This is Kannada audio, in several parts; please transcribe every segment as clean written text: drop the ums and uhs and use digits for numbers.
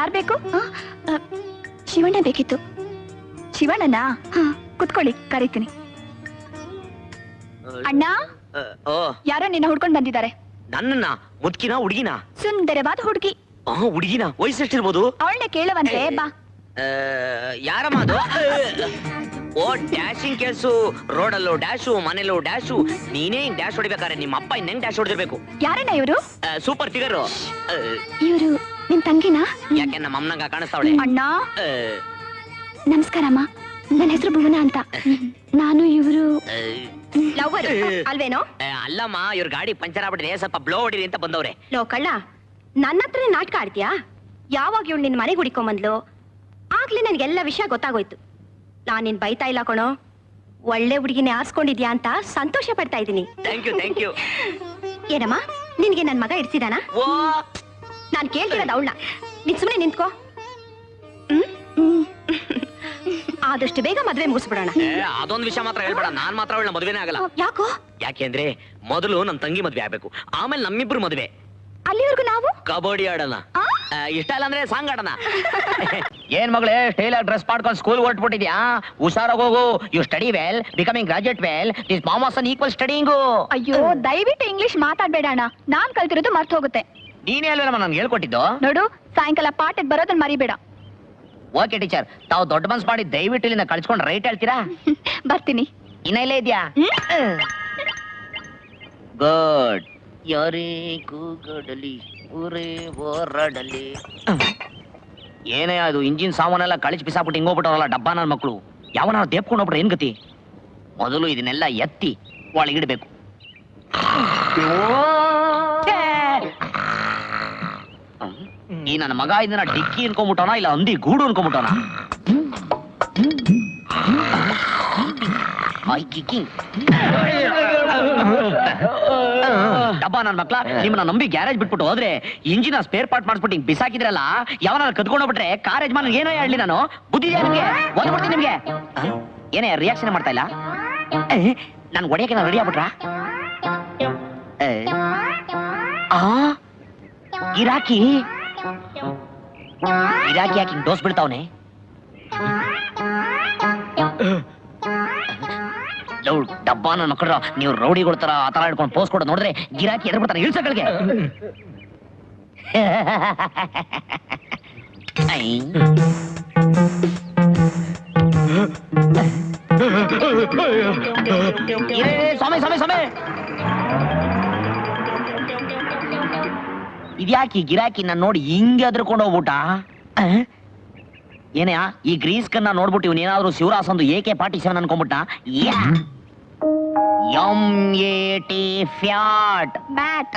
ಯಾರ್ ಬೇಕು? ಶಿವಣ್ಣ ಬೇಕಿತ್ತು. ಶಿವಣ್ಣನಾ? ಕುತ್ಕೊಳ್ಳಿ, ಕರೀತೀನಿ. ಅಣ್ಣ, ಯಾರೋ ನಿನ್ನ ಹುಡ್ಕೊಂಡ್ ಬಂದಿದ್ದಾರೆ. ನನ್ನನ್ನ? ಮುದ್ಕಿನ ಹುಡುಗಿನ? ಸುಂದರವಾದ ಹುಡುಗಿ. ಹುಡುಗಿನ? ವಯಸ್ಸೆಷ್ಟಿರ್ಬೋದು? ಅವಳನ್ನೇ ಕೇಳುವಂತೆ ಬಾ. ಯಾರಮ್ಮ ಅದು? ಓ, ಡ್ಯಾಶಿಂಗ್ ಕೇಸು. ರೋಡಲ್ಲೂ ಡ್ಯಾಶು, ಮನೇಲೂ ಡ್ಯಾಶು. ನೀನೇ ಹಿಂಗ್ ಡ್ಯಾಶ್ ಹೊಡಿಬೇಕಾರೆ ನಿಮ್ಮ ಅಪ್ಪ ಇನ್ನೆಂಗ್ ಡ್ಯಾಶ್ ಹೊಡಿದಿರ್ಬೇಕು. ಯಾರಣ್ಣ ಇವರು? Super figure. ಇವರು ನಿಮ್ ತಂಗಿನಾ? ಯಾಕೆ ನಮ್ಮ ಅಮ್ಮನಂಗ ಕಾಣಿಸ್ತಾವಳೆ? ಅಣ್ಣ ನಮಸ್ಕಾರಮ್ಮ, ನನ್ನ ಹೆಸರು ಭುವನ ಅಂತ. ನಾನು ಇವರು ಲವರ್ ಅಲ್ವೇನೋ? ಅಲ್ಲಮ್ಮ, ಇವ್ರ ಗಾಡಿ ಪಂಚರ್ ಆಗ್ಬಿಟ್ಟಿದೆ, ಸ್ವಲ್ಪ ಬ್ಲೋ ಹೊಡಿರಿ ಅಂತ ಬಂದವ್ರೆ. ಲೋ ಕಳ್ಳ, ನನ್ನ ಹತ್ರ ನಾಟಕ ಆಡ್ತೀಯಾ? ಯಾವಾಗ ಇವಳು ನಿನ್ ಮನೆಗೆ ಹುಡಿಕೊಂಬಂದ್ಲು ಆಗ್ಲೇ ನನ್ಗೆಲ್ಲ ವಿಷಯ ಗೊತ್ತಾಗೋಯ್ತು. ನಾನ್ ನಿನ್ ಬೈತಾ ಇಲ್ಲ ಕಣೋ, ಒಳ್ಳೆ ಹುಡುಗಿನೇ ಆರ್ಸ್ಕೊಂಡಿದ್ಯಾ ಅಂತ ಸಂತೋಷ ಪಡ್ತಾ ಇದ್ದೀನಿ. Thank you. ಏನಮ್ಮ, ನಿನ್ಗೆ ನನ್ ಮಗ ಇಡ್ಸಿದಾನ? ನಾನ್ ಕೇಳ್ತಿರೋದು ಅವಳನ್ನ. ನೀನ್ ಸುಮ್ನೆ ನಿಂತ್ಕೋ. ಆದಷ್ಟು ಬೇಗ ಮದ್ವೆ ಮುಗಿಸ್ಬಿಡೋಣ. ಅದೊಂದು ವಿಷಯ ಮಾತ್ರ ಹೇಳ್ಬೇಡ, ನಾನ್ ಮಾತ್ರ ಅವಳ ಮದ್ವೆನೇ ಆಗಲ್ಲ. ಯಾಕೋ? ಯಾಕೆಂದ್ರೆ ಮೊದಲು ನಮ್ ತಂಗಿ ಮದ್ವೆ ಆಗ್ಬೇಕು, ಆಮೇಲೆ ನಮ್ಮಿಬ್ರು ಮದ್ವೆ. ಅಲ್ಲಿವರೆಗೂ ನಾವು ಕಬಡ್ಡಿ ಆಡೋಣ. ಇಷ್ಟ ಇಲ್ಲ ಅಂದ್ರೆ ಸಾಂಗ್ ಆಡೋಣ. ಏನ್ ಮಗಳೇ, ಸ್ಟೈಲ್ ಆಗಿ ಡ್ರೆಸ್ ಮಾಡ್ಕೊಂಡು ಸ್ಕೂಲ್ ಹೊರಟ್ಬಿಟ್ಟಿದ್ಯಾ? ಹುಷಾರಾಗಿ ಹೋಗು. You study well, becoming graduate well. This mamas an equal studying. ಅಯ್ಯೋ, ದಯವಿಟ್ಟು ಇಂಗ್ಲಿಷ್ ಮಾತಾಡ್ಬೇಡ ಅಣ್ಣ, ನಾನ್ ಕಲ್ತಿರೋದು ಮರ್ತು ಹೋಗುತ್ತೆ. ನೀನೇ ಅಲ್ವೇನಮ್ಮ ನನ್ಗೆ ಹೇಳ್ಕೊಟ್ಟಿದ್ದು? ನೋಡು, ಸಾಯಂಕಾಲ ಪಾಠಕ್ಕೆ ಬರೋದನ್ನ ಮರಿಬೇಡ. ಓಕೆ ಟೀಚರ್, ತಾವು ದೊಡ್ಡ ಮನ್ಸ್ ಮಾಡಿ ದಯವಿಟ್ಟು ಇಲ್ಲಿಂದ ಕಳ್ಸ್ಕೊಂಡು ರೈಟ್ ಹೇಳ್ತೀರಾ? ಬರ್ತೀನಿ. ಇನ್ನ ಇಲ್ಲೇ ಇದ್ಯಾ? ಗುಡ್. ಯಾರೇ ಕೂಗಡಲಿ ಊರೇ ಓರಾಡಲಿ. ಏನೇ ಅದು ಇಂಜಿನ್ ಸಾಮಾನೆಲ್ಲ ಕಳಿಸಿ ಬಿಸಾಕ್ಬಿಟ್ಟು ಹಿಂಗೋಗ್ಬಿಟ್ಟವಲ್ಲ ಡಬ್ಬ ನನ್ನ ಮಕ್ಕಳು. ಯಾವನಾರು ದೇಪ್ಕೊಂಡು ಹೋಗ್ಬಿಟ್ರೆ ಏನ್ ಗತಿ? ಮೊದಲು ಇದನ್ನೆಲ್ಲ ಎತ್ತಿ ಒಳಗಿಡ್ಬೇಕು. ಈ ನನ್ನ ಮಗ ಇದನ್ನ ಡಿಕ್ಕಿ ಅನ್ಕೊಂಡ್ಬಿಟ್ಟವನ ಇಲ್ಲ ಹಂದಿ ಗೂಡು ಅನ್ಕೊಂಡ್ಬಿಟ್ಟವನ? ಡಬ್ಬ ನನ್ ಮಕ್ಳ, ನಿಮ್ಮನ್ನ ನಂಬಿ ಗ್ಯಾರೇಜ್ ಬಿಟ್ಬಿಟ್ಟು ಹೋದ್ರೆ ಇಂಜಿನ ಸ್ಪೇರ್ ಪಾರ್ಟ್ ಮಾಡಿಸ್ಬಿಟ್ಟು ಹಿಂಗ್ ಬಿಸಾಕಿದ್ರಲ್ಲ, ಯಾವನಾರು ಕದ್ಕೊಂಡು ಹೋಗ್ಬಿಟ್ರೆ ಕಾರ್ ಯಜಮಾನ್ ಏನೋ ಹೇಳಿ ನಾನು ಬುದ್ಧಿ ನಿಮ್ಗೆ ಓದ್ಬಿಡ್ತೀನಿ. ನಿಮ್ಗೆ ಏನೇ ರಿಯಾಕ್ಷನ್ ಮಾಡ್ತಾ ಇಲ್ಲ? ನನ್ ಒಡೆಯಕ್ಕೆ ನಾನು ರೆಡಿ ಆಗ್ಬಿಟ್ರ? ಗಿರಾಕಿ ಗಿರಾಕಿ ಯಾಕೆ ಡೋಸ್ ಬಿಡ್ತಾವನೆ? ಡಬ್ಬ ನನ್ನ ಮಕ್ಕಳು, ನೀವು ರೌಡಿಗಳ ತರ ಆತರ ಹಿಡ್ಕೊಂಡು ಪೋಸ್ ಕೊಡೋದು ನೋಡಿದ್ರೆ ಗಿರಾಕಿ ಎದ್ರ ಬಿಡ್ತಾನೆ ಇಳ್ಸಗಳಿಗೆ. ಸ್ವಾಮಿ ಸ್ವಾಮಿ ಸ್ವಾಮಿ, ಇದ್ಯಾಕಿ ಗಿರಾಕಿ ನಾನು ನೋಡಿ ಹಿಂಗೆ ಅದ್ರಕೊಂಡು ಹೋಗ್ಬಿಟ್ಟ? ಏನೇ ಈ ಗ್ರೀಸ್ ಕನ್ನ ನೋಡ್ಬಿಟ್ಟು ಇವನೇನಾದ್ರೂ ಶಿವರಾಸಂದು AK-47 ಅನ್ಕೊಂಡ್ಬಿಟ್ಟ? M-A-T fat, bat,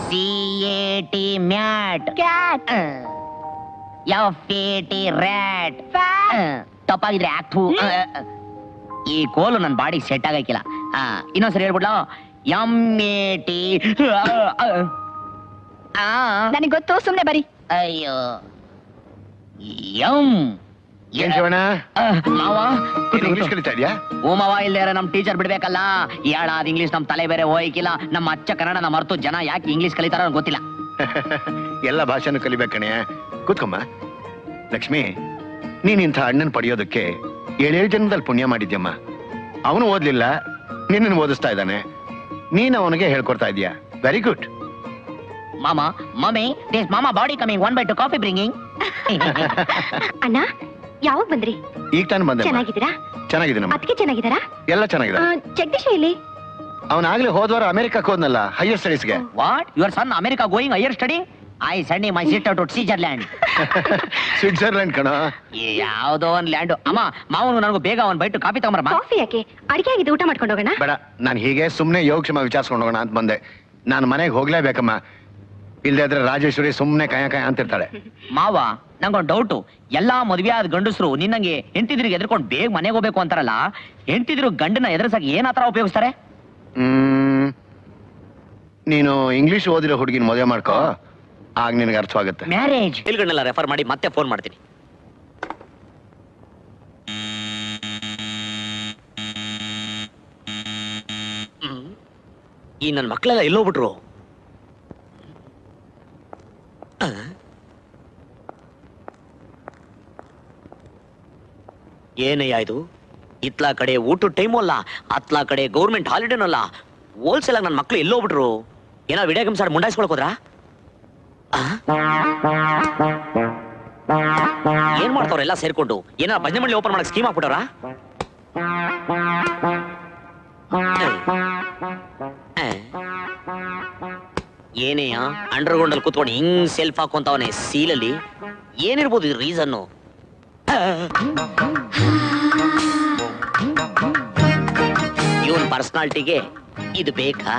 C-A-T mat, cat, F-A-T rat. ತಪ್ಪಾಗಿದ್ರೆ ಆಕ್ಟು. ಈ ಕೋಲು ನನ್ನ ಬಾಡಿ ಸೆಟ್ ಆಗಕ್ಕಿಲ್ಲ. ಇನ್ನೊಂದ್ಸರಿ ಹೇಳ್ಬಿಡ್ಲ? M-A-T. ನನಗೆ ಗೊತ್ತು, ಸುಮ್ನೆ ಬರಿ. ಅಯ್ಯೋ, ಯಂ. ಏನ್ ಶಿವಣ್ಣ, ಮಾವ ಇಂಗ್ಲಿಷ್ ಕಲಿತಾ ಇದ್ಯಾ? ಓ ಮಾವ, ಇಲ್ದೇ ನಮ್ ಟೀಚರ್ ಬಿಡ್ಬೇಕಲ್ಲ. ಯಾಳಾದ ಇಂಗ್ಲಿಷ್ ನಮ್ ತಲೆ ಬೇರೆ ಹೋಯ್ಕಿಲ್ಲ. ನಮ್ಮ ಅಚ್ಚ ಕನ್ನಡನ ಮರ್ತು ಜನ ಯಾಕೆ ಇಂಗ್ಲಿಷ್ ಕಲಿತಾರ ಗೊತ್ತಿಲ್ಲ. ಎಲ್ಲ ಭಾಷೆನೂ ಕಲಿಬೇಕಣೆ. ಕೂತ್ಕೊಮ್ಮ. ಲಕ್ಷ್ಮಿ, ನೀನ್ ಇಂಥ ಅಣ್ಣನ್ ಪಡೆಯೋದಕ್ಕೆ 7 ಜನ್ಮದಲ್ಲಿ ಪುಣ್ಯ ಮಾಡಿದ್ಯಮ್ಮ. ಅವನು ಓದ್ಲಿಲ್ಲ, ನಿನ್ನನ್ನು ಓದಿಸ್ತಾ ಇದ್ದಾನೆ, ನೀನ್ ಅವನಿಗೆ ಹೇಳ್ಕೊಡ್ತಾ ಇದೀಯ. Very good. ಮಾಮ, ಮಮ್ಮಿ, ದಿಸ್ ಮಾಮ body coming 1 by 2 coffee bringing. ಅಣ್ಣ, ಯಾವಾಗ ಬಂದ್ರಿ? ಈಗ ತಾನು ಬಂದೆ. ಚೆನ್ನಾಗಿದ್ದೀರಾ? ಚೆನ್ನಾಗಿದ್ದೀನಮ್ಮ. ಅದಕ್ಕೆ ಚೆನ್ನಾಗಿದ್ದಾರಾ? ಎಲ್ಲ ಚೆನ್ನಾಗಿದೆ. ಜಗದೀಶ ಇಲ್ಲಿ? ಅವನಾಗ್ಲೇ ಹೋದ್ವಾರ ಅಮೆರಿಕಕ್ಕೆ ಹೋದ್ನಲ್ಲ, ಹೈಯರ್ ಸ್ಟಡೀಸ್ಗೆ. What, your son America going higher study? I send my sister to Switzerland. Switzerland ಕಣ. ಯಾವ್ದೋ ಒಂದ್ ಲ್ಯಾಂಡ್. ಅಮ್ಮ, ಮಾವನು ನನಗೂ ಬೇಗ ಒಂದ್ ಬೈಟ್ ಕಾಫಿ ತಗೊಂಬರಮ್ಮ. ಕಾಫಿ ಯಾಕೆ? ಅಡಿಗೆ ಆಗಿದೆ, ಊಟ ಮಾಡ್ಕೊಂಡು ಹೋಗೋಣ. ಬೇಡ, ನಾನು ಹೀಗೆ ಸುಮ್ನೆ ಯೋಗಕ್ಷೇಮ ವಿಚಾರಿಸ್ಕೊಂಡು ಹೋಗೋಣ ಅಂತ ಬಂದೆ. ನಾನು ಮನೆಗೆ ಹೋಗ್ಲೇಬೇಕಮ್ಮ, ಇಲ್ಲದೆ ಆದ್ರೆ ರಾಜೇಶ್ವರಿ ಸುಮ್ನೆ ಕಾಯ ಅಂತಿರ್ತಾಳೆ. ಮಾವ, ನಂಗೊಂದು ಡೌಟು. ಎಲ್ಲಾ ಮದ್ವೆ ಆದ ಗಂಡಸರು ನಿನ್ನಂಗೆ ಹೆಂಡತಿದ್ರಿಗೆ ಎದ್ರಕೊಂಡು ಬೇಗ ಮನೆಗೆ ಹೋಗ್ಬೇಕು ಅಂತಾರಲ್ಲ, ಹೆಂಡತಿದ್ರು ಗಂಡನ ಎದುರಿಸಾಗಿ ಏನ್ ಆತರ ಉಪಯೋಗಿಸ್ತಾರೆ? ನೀನು ಇಂಗ್ಲಿಷ್ ಓದಿರೋ ಹುಡುಗಿನ ಮದುವೆ ಮಾಡ್ಕೋ, ಆಗ ನಿನಗೆ ಅರ್ಥವಾಗುತ್ತೆ. ಮ್ಯಾರೇಜ್ ಇಲ್ಗಳನ್ನೆಲ್ಲ ರೆಫರ್ ಮಾಡಿ ಮತ್ತೆ ಫೋನ್ ಮಾಡ್ತೀನಿ. ಈ ನನ್ನ ಮಕ್ಕಳೆಲ್ಲ ಎಲ್ಲೋಗ್ಬಿಟ್ರು? ಏನಯ್ಯ ಇದು? ಇತ್ಲಾ ಕಡೆ ಊಟದ ಟೈಮು ಅಲ್ಲ, ಅತ್ಲಾ ಕಡೆ ಗೌರ್ಮೆಂಟ್ ಹಾಲಿಡೇನೂ ಅಲ್ಲ. ಹೋಲ್ಸೇಲ್ ಆಗಿ ನನ್ನ ಮಕ್ಳು ಎಲ್ಲೋಗ್ಬಿಟ್ರು. ಏನೋ ವಿಡಿಯೋ ಗೇಮ್ಸ್ ಆಡಿ ಮುಂಡಾಯಿಸ್ಕೊಳಕ್ ಹೋದ್ರಾ? ಏನ್ ಮಾಡ್ತಾವ್ರ ಎಲ್ಲ ಸೇರ್ಕೊಂಡು? ಏನೋ ಭಜನೆ ಮಂಡಳಿ ಓಪನ್ ಮಾಡಕ್ ಸ್ಕೀಮ್ ಹಾಕ್ಬಿಟ್ಟವ್ರ? ಏನೇಯ ಅಂಡರ್ಗ್ರೌಂಡ್ ಅಲ್ಲಿ ಕೂತ್ಕೊಂಡು ಹಿಂಗ್ ಸೆಲ್ಫ್ ಹಾಕೊಂತವನೆ ಸೀಲಲ್ಲಿ. ಏನಿರ್ಬೋದು ಇದು ರೀಸನ್ನು? ಇವನ್ ಪರ್ಸನಾಲಿಟಿಗೆ ಇದು ಬೇಕಾ?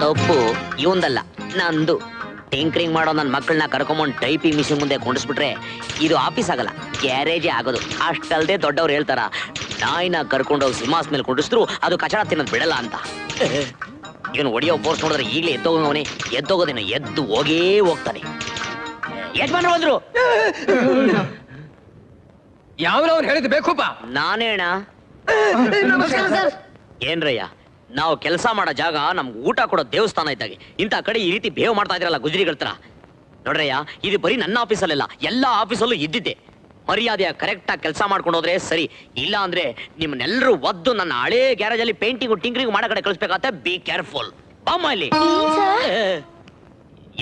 ತಪ್ಪು ಇವಂದಲ್ಲ, ನಂದು. ಟಿಂಕರಿಂಗ್ ಮಾಡೋ ನನ್ನ ಮಕ್ಕಳನ್ನ ಕರ್ಕೊಂಬಂದು ಟೈಪಿಂಗ್ ಮಿಷಿನ್ ಮುಂದೆ ಕೊಂಡಿಸ್ಬಿಟ್ರೆ ಇದು ಆಫೀಸ್ ಆಗಲ್ಲ, ಗ್ಯಾರೇಜೇ ಆಗೋದು. ಅಷ್ಟಲ್ದೆ ದೊಡ್ಡವ್ರು ಹೇಳ್ತಾರ, ನಾಯಿನ ಕರ್ಕೊಂಡೋಗಿ ಸಿಂಹಾಸ್ ಮೇಲೆ ಕೊಂಡಿಸಿದ್ರು ಅದು ಕಚಡ ತಿನ್ನೋದು ಬಿಡಲ್ಲ ಅಂತ. ಇವನು ಹೊಡಿಯೋ ಫೋರ್ಸ್ ನೋಡಿದ್ರೆ ಈಗಲೇ ಎದ್ದೋಗವನೇ, ಎದ್ದೋಗೋದೇನು ಎದ್ದು ಹೋಗೇ ಹೋಗ್ತಾನೆ. ಯಜಮಾನ್ರು ಬಂದ್ರು. ಯಾವನವ್ರು ಹೇಳಿದ್ ಬೇಕುಪ್ಪ? ನಾನೇಣ. ಏನ್ರಯ್ಯ, ನಾವು ಕೆಲಸ ಮಾಡೋ ಜಾಗ ನಮ್ಗೆ ಊಟ ಕೊಡೋ ದೇವಸ್ಥಾನ ಇದ್ದಾಗೆ, ಇಂಥ ಕಡೆ ಈ ರೀತಿ ಬೇವ್ ಮಾಡ್ತಾ ಇದ್ರಲ್ಲ ಗುಜರಿಗಳ ತರ. ನೋಡ್ರಯ್ಯ, ಇದು ಬರೀ ನನ್ನ ಆಫೀಸಲ್ಲೆಲ್ಲ, ಎಲ್ಲ ಆಫೀಸಲ್ಲೂ ಇದ್ದಿದ್ದೆ. ಮರ್ಯಾದೆಯ ಕರೆಕ್ಟ್ ಆಗಿ ಕೆಲಸ ಮಾಡ್ಕೊಂಡು ಹೋದ್ರೆ ಸರಿ, ಇಲ್ಲ ಅಂದ್ರೆ ನಿಮ್ಮನ್ನೆಲ್ಲರೂ ಒದ್ದು ನನ್ನ ಹಳೇ ಗ್ಯಾರೇಜ್ ಅಲ್ಲಿ ಪೇಂಟಿಂಗ್ ಟಿಂಕರಿಂಗ್ ಮಾಡೋ ಕಡೆ ಕಳಿಸ್ಬೇಕಾಗತ್ತೆ. Be careful. ಬಾಮ್ಮ ಇಲ್ಲಿ.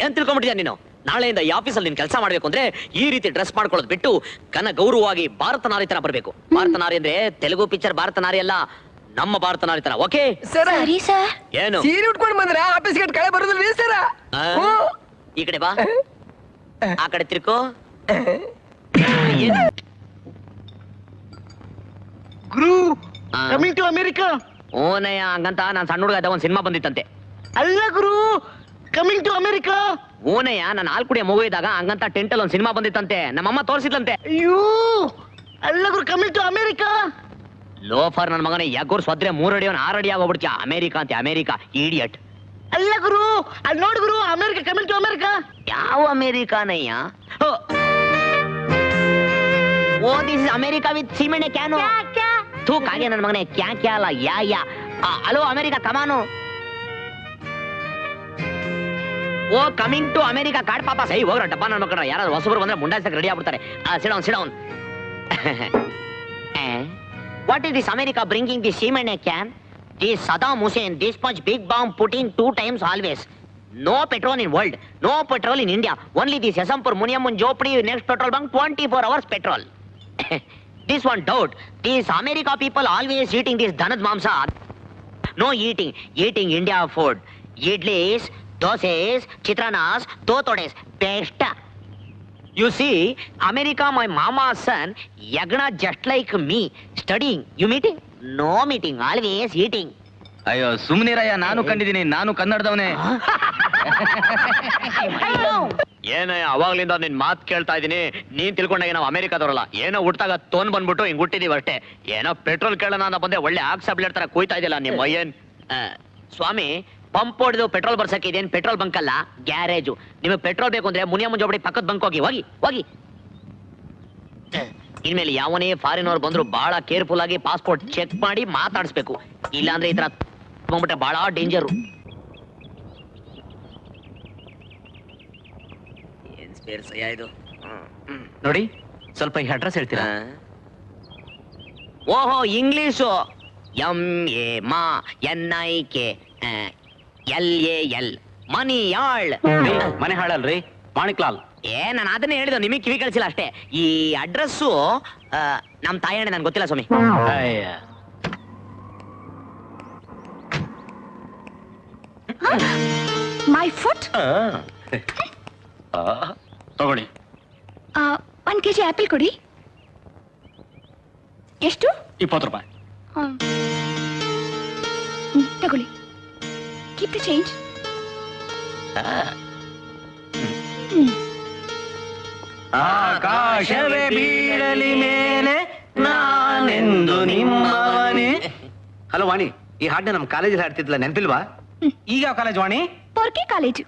ಏನ್ ತಿಳ್ಕೊಂಡ್ಬಿಟ್ಟಿದ್ಯಾ ನೀನು? ನಾಳೆಯಿಂದ ಈ ಆಫೀಸಲ್ಲಿ ನೀನ್ ಕೆಲಸ ಮಾಡ್ಬೇಕು ಅಂದ್ರೆ ಈ ರೀತಿ ಡ್ರೆಸ್ ಮಾಡ್ಕೊಳ್ಳೋದು ಬಿಟ್ಟು ಘನ ಗೌರವವಾಗಿ ಭಾರತ ನಾರಿ ತರ ಬರ್ಬೇಕು. ಭಾರತ ನಾರಿ ಅಂದ್ರೆ ತೆಲುಗು ಪಿಕ್ಚರ್ ಭಾರತ ನಾರಿ ಅಲ್ಲ, ನಮ್ಮ ಭಾರತ ನಾರಿ ತರ. ಓಕೆ ಸರಿ ಸರ್. ಏನು ಸೀರೆ ಉಟ್ಕೊಂಡು ಬಂದ್ರೆ ಆಫೀಸ್ ಗೇಟ್ ಕಳೆ ಬರೋದಿಲ್ಲ ಸರ? ಈ ಕಡೆ ಬಾ, ಆ ಕಡೆ ತಿರ್ಕೋ. ಗುರು, ಕಮಿಂಗ್ ಟು ಅಮೆರಿಕಾ. ಓನಯ್ಯ, ಹಂಗಂತ ನಾನ್ ಸಣ್ಣ ಹುಡುಗ ಒಂದ್ ಸಿನಿಮಾ ಬಂದಿತ್ತಂತೆ. ಅಲ್ಲ ಗುರು, ಕಮಿಂಗ್ ಟು ಅಮೆರಿಕಾ. ಓನಯ್ಯ, ನಾನು ಹಾಲ್ ಕುಡಿಯ ಮಗು ಇದ್ದಾಗ ಹಂಗಂತ ಟೆಂಟಲ್ ಒಂದ್ ಸಿನಿಮಾ ಬಂದಿತ್ತಂತೆ, ನಮ್ಮಮ್ಮ ತೋರಿಸಿದ್ಲಂತೆ. ಅಯ್ಯೋ, ಅಲ್ಲ ಗುರು, ಕಮಿಂಗ್ ಟು ಅಮೆರಿಕಾ. ಲೋಫರ್ ನನ್ನ ಮಗನೇ, ಯಾಗೋರ್ ಸ್ವದ್ರೆ 3 ಅಡಿ 6 ಅಡಿ ಆಗೋಗ್ಬಿಡ್ತೀಯ. ಅಮೆರಿಕಾ ಅಂತ ಅಮೆರಿಕಾ, ಇಡಿಯಟ್. ಅಲ್ಲ ಗುರು, ಅಲ್ಲಿ ನೋಡಿ ಗುರು, ಅಮೆರಿಕಾ, ಕಮಿಂಗ್ ಟು ಅಮೆರಿಕಾ. ಯಾವ ಅಮೆರಿಕಾನಯ್ಯ? Oh this is America with ಸೀಮೆಣ್ಣೆ ಕ್ಯಾನು. ತೂ ಕಾಗೆ ನನ್ನ ಮಗನೇ, ಕ್ಯಾ ಕ್ಯಾ ಅಲ್ಲ, ಯಾ ಯಾ. ಹಲೋ ಅಮೆರಿಕಾ, ಕಮಾನು. ಓ ಕಮಿಂಗ್ ಟು ಅಮೆರಿಕಾ ಕಾರ್ಡ್ ಪಾಪ. ಸೈ ಹೋಗ್ರ ಡಬ್ಬ ನನ್ನ ಮಕ್ಕಳ. ಯಾರಾದ್ರು ಹೊಸಬರು ಬಂದ್ರೆ ಮುಂಡಾಯ್ಸಕ್ಕೆ ರೆಡಿ ಆಗ್ಬಿಡ್ತಾರೆ. Sit down sit down. What is this America bringing the cement can? This Saddam Hussein, this much big bomb put in 2 times always. No petrol in world, no petrol in India. Only this Yasampur, Muniamun, Jopri, next petrol bunk, 24 hours petrol. This one doubt. These America people always eating this Dhanad Mamsa. No eating India food. Idlis, doses, chitranas, totodes, best. You see, America, my mama's son, Yagna just like me, studying. You meeting? No meeting, always eating. ಅಯ್ಯೋ ಸುಮ್ನಿರಯ್ಯ, ನಾನು ಕಂಡಿದ್ದೀನಿ, ನಾನು ಕನ್ನಡದವನೇ. ಏನಯ್ಯ, ಅವಾಗ್ಲಿಂದ ನಿನ್ ಮಾತ್ ಕೇಳ್ತಾ ಇದೀನಿ, ನೀನ್ ತಿಳ್ಕೊಂಡಾಗ ನಾವು ಅಮೆರಿಕಾದವ್ರಲ್ಲ. ಏನೋ ಹುಟ್ಟಾಗ ತೋನ್ ಬಂದ್ಬಿಟ್ಟು ಹಿಂಗ್ ಹುಟ್ಟಿದೀವಿ ಅಷ್ಟೇ. ಏನೋ ಪೆಟ್ರೋಲ್ ಕೇಳೋಣ ಅಂತ ಬಂದೆ, ಒಳ್ಳೆ ಆಕ್ಸಬ್ಲೇಟ್ ತರ ಕೂಯ್ತಾ ಇದೆಯಲ್ಲ ನಿಮ್ಮ ಅಯ್ಯನ್. ಸ್ವಾಮಿ, ಪಂಪ್ ಹೊಡೆದು ಪೆಟ್ರೋಲ್ ಬರ್ಸಕ್ಕೆ ಇದೇನ್ ಪೆಟ್ರೋಲ್ ಬಂಕ್ ಅಲ್ಲ, ಗ್ಯಾರೇಜು. ನಿಮಗೆ ಪೆಟ್ರೋಲ್ ಬೇಕು ಅಂದ್ರೆ ಮುನಿಯ ಮುಂಜೋಬಡಿ ಪಕ್ಕದ ಬಂಕ್ ಹೋಗಿ ಹೋಗಿ ಹೋಗಿ. ಇನ್ಮೇಲೆ ಯಾವನೇ ಫಾರಿನ್ ಅವ್ರು ಬಂದ್ರು ಬಹಳ ಕೇರ್ಫುಲ್ ಆಗಿ ಪಾಸ್ಪೋರ್ಟ್ ಚೆಕ್ ಮಾಡಿ ಮಾತಾಡಿಸ್ಬೇಕು. ಇಲ್ಲಾಂದ್ರೆ ಈ ತರ ಬಂದ್ಬಿಟ್ರೆ ಬಹಳ ಡೇಂಜರು. ಏನ್ ಸ್ಪೇರ್ಸಯ್ಯ ಇದು? ನೋಡಿ, ಸ್ವಲ್ಪ ಈ ಅಡ್ರೆಸ್ ಹೇಳ್ತೀರಾ? ಓಹೋ, ಇಂಗ್ಲಿಷು. MA NIK LAL ಮನಿಯಾಳ್. ಮನೆ ಹಾಳಲ್ರಿ, ಮಾಣಿಕ್ಲಾಲ್. ನಾನು ಅದನ್ನೇ ಹೇಳಿದ, ನಿಮಗೆ ಕಿವಿ ಕಳಿಸಿಲ್ಲ ಅಷ್ಟೇ. ಈ ಅಡ್ರೆಸ್ಸು ನಮ್ ತಾಯಣ್ಣ, ನನ್ಗೆ ಗೊತ್ತಿಲ್ಲ ಸ್ವಾಮಿ. My foot. ತಗೊಳ್ಳಿ. 1 kg ಆಪಲ್ ಕೊಡಿ. ಎಷ್ಟು? 20 ರೂಪಾಯಿ. ತಗೊಳ್ಳಿ. Keep the change. ಆಕಾಶವೇ ಬೀಳಲಿ ಮೇಲೆ ನಾನೆಂದು ನಿಮ್ಮವನೇ. ಹಲೋ ವಾಣಿ, ಈ ಹಾಡನ್ನ ನಮ್ಮ ಕಾಲೇಜಲ್ಲಿ ಹಾಡ್ತಿದ್ಲ, ನೆನಪಿಲ್ವಾ? ಈಗ ಯಾವ ಕಾಲೇಜ್ ವಾಣಿ? ಪೊರ್ಕೆ ಕಾಲೇಜು.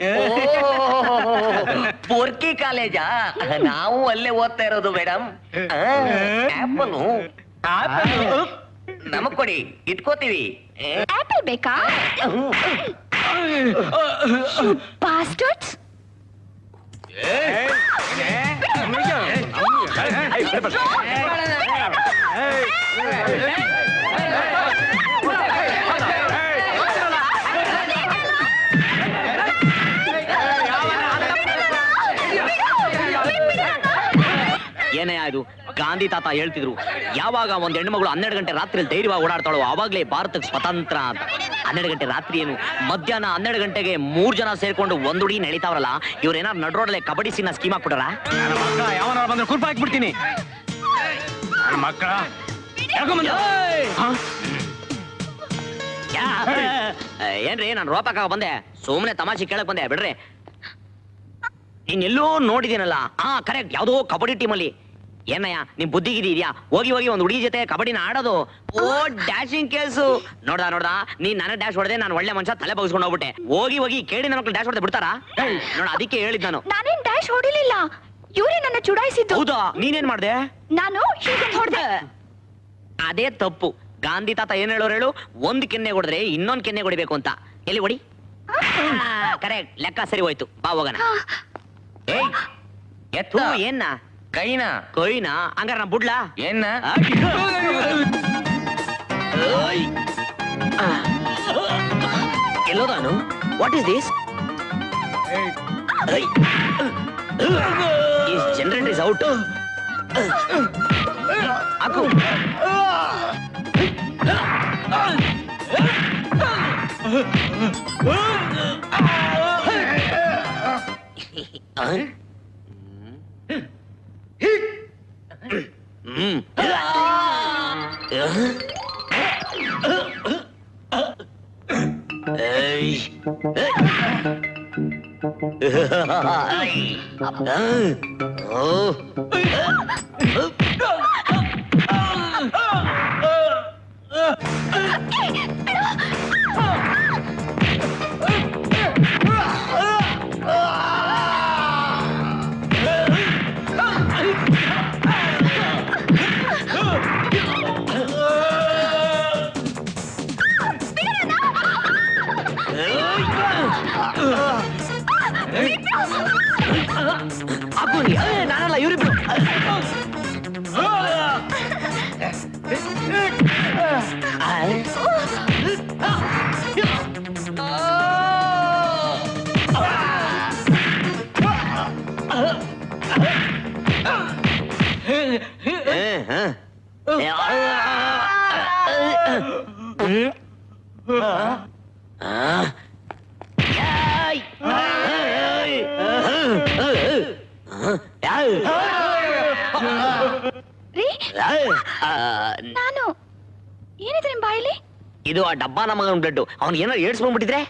ಪೊರ್ಕಿ ಕಾಲೇಜಾ? ನಾವು ಅಲ್ಲೇ ಓದ್ತಾ ಇರೋದು ಮೇಡಮ್. ಆಪಲ್ ನಮಗ್ ಕೊಡಿ, ಇಟ್ಕೋತೀವಿ. ಆಪಲ್ ಬೇಕಾ? ಬಾಸ್ಟರ್ಡ್ಸ್. ಏನೇ ಅದು? ಗಾಂಧಿ ತಾತ ಹೇಳ್ತಿದ್ರು, ಯಾವಾಗ ಒಂದ್ ಹೆಣ್ಮಗಳು 12 ಗಂಟೆ ರಾತ್ರಿ ಧೈರ್ಯವಾಗಿ ಓಡಾಡ್ತಾಳೋ ಅವಾಗ್ಲೇ ಭಾರತಕ್ಕೆ ಸ್ವತಂತ್ರ ಅಂತ. 12 ಗಂಟೆ ರಾತ್ರಿ ಏನು, ಮಧ್ಯಾಹ್ನ 12 ಗಂಟೆಗೆ 3 ಜನ ಸೇರ್ಕೊಂಡು ಒಂದ್ ಹುಡುಗಿ ನಡೀತಾವ್ರಲ್ಲ, ಇವ್ರೇನಾರು ನಡ್ರೋಡಲ್ಲೇ ಕಬಡ್ಡಿ ಸೀನ ಸ್ಕೀಮ್ ಹಾಕ್ಬಿಟ್ರ? ಯಾವನಾರ ಬಂದ್ರೆ ಕುರ್ಪ ಹಾಕ್ಬಿಡ್ತೀನಿ. ಮಕ್ಕಳ ಏನ್ರಿ, ನಾನು ರೋಪಕ್ಕ ಬಂದೆ, ಸುಮ್ನೆ ತಮಾಷೆ ಕೇಳಕ್ ಬಂದೆ, ಬಿಡ್ರಿ. ನೀನೆಲ್ಲೋ ನೋಡಿದ್ದೀನಲ್ಲ? ಕರೆಕ್ಟ್, ಯಾವ್ದೋ ಕಬಡ್ಡಿ ಟೀಮಲ್ಲಿ. ಏನಯ್ಯ ನಿಮ್ ಬುದ್ಧಿಗಿದಿ ಇದೆಯಾ? ಹೋಗಿ ಒಂದ್ ಹುಡುಗಿ ಜೊತೆ ಕಬಡ್ಡಿನ ಆಡೋದು. ಓ ಡ್ಯಾಶಿಂಗ್ ಕೇಸು. ನೋಡ್ದ ನೀನ್ ನನಗ್ ಡ್ಯಾಶ್ ಹೊಡೆದೆ, ನಾನು ಒಳ್ಳೆ ಮನುಷ್ಯ ತಲೆ ಬಗ್ಸ್ಕೊಂಡು ಹೋಗ್ಬಿಟ್ಟೆ. ಹೋಗಿ ಕೇಳಿ ನನ್ನ ಮಕ್ಳು ಡ್ಯಾಶ್ ಹೊಡೆದು ಬಿಡ್ತಾರಾ? ನೋಡ, ಅದಕ್ಕೆ ಹೇಳಿದ್ ನಾನು. ನಾನೇನ್ ಡ್ಯಾಶ್ ಹೊಡಿಲಿಲ್ಲ, ಇವರೇ ನನ್ನ ಚುಡಾಯಿಸಿದ್ದು. ಹೌದಾ? ನೀನೇನ್ ಮಾಡ್ದೆ? ನಾನು ಹೀಗೆ ಹೊಡೆದೆ. ಅದೇ ತಪ್ಪು. ಗಾಂಧಿ ತಾತ ಏನ್ ಹೇಳೋರು ಹೇಳು? ಒಂದ್ ಕೆನ್ನೆ ಹೊಡೆದ್ರೆ ಇನ್ನೊಂದ್ ಕೆನ್ನೆ ಹೊಡಿಬೇಕು ಅಂತ. ಎಲ್ಲಿ ಹೊಡಿ? ಕರೆಕ್ಟ್, ಲೆಕ್ಕ ಸರಿ ಹೋಯ್ತು. ಬಾ ಹೋಗೋಣ. ಎತ್ತು ಏನ್ನ? ಕೈನಾ? ಹಂಗಾರ ನಾ ಬುಡ್ಲಾ? ಏನ್ನ? ಎಲ್ಲೋ ನಾನು? What is this? Generator is out. ಹಾಕು. ನಾನಲ್ಲ, ಇವ್ರಿಬ್ರು. ನಾನು ಏನಿದೆ ನಿಮ್ ಬಾಯಲ್ಲಿ? ಇದು ಆ ಡಬ್ಬ ನಮಗ ಬ್ಲಡ್. ಅವ್ನು ಏನಾರು ಏಡ್ಸ್ಕೊಂಡ್ಬಿಟ್ಟಿದ್ರೆ